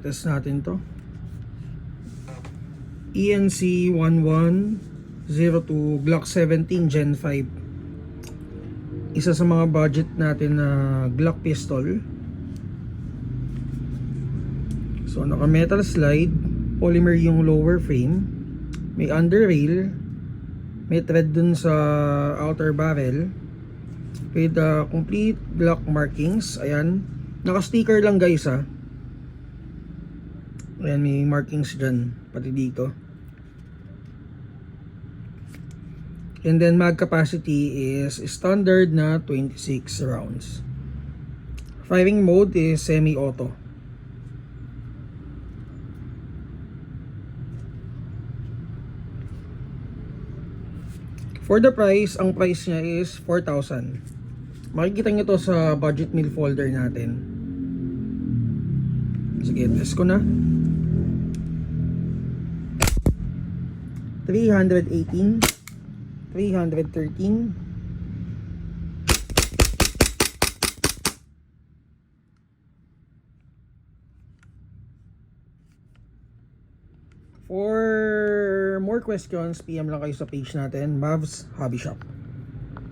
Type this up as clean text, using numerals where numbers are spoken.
Test natin to. ENC 1102 Glock 17 Gen 5. Isa sa mga budget natin na Glock pistol. So naka metal slide, polymer yung lower frame, may under rail, may thread dun sa outer barrel with complete Glock markings. Ayan, naka sticker lang guys ha. Ayan, may markings dyan, pati dito. And then mag capacity is standard na 26 rounds. Firing mode is semi-auto. For the price, ang price niya is 4,000. Makikita nyo to sa budget meal folder natin. Sige, test ko na. 318, 313, 4 more questions, PM lang kayo sa page natin, Mavs Hobby Shop.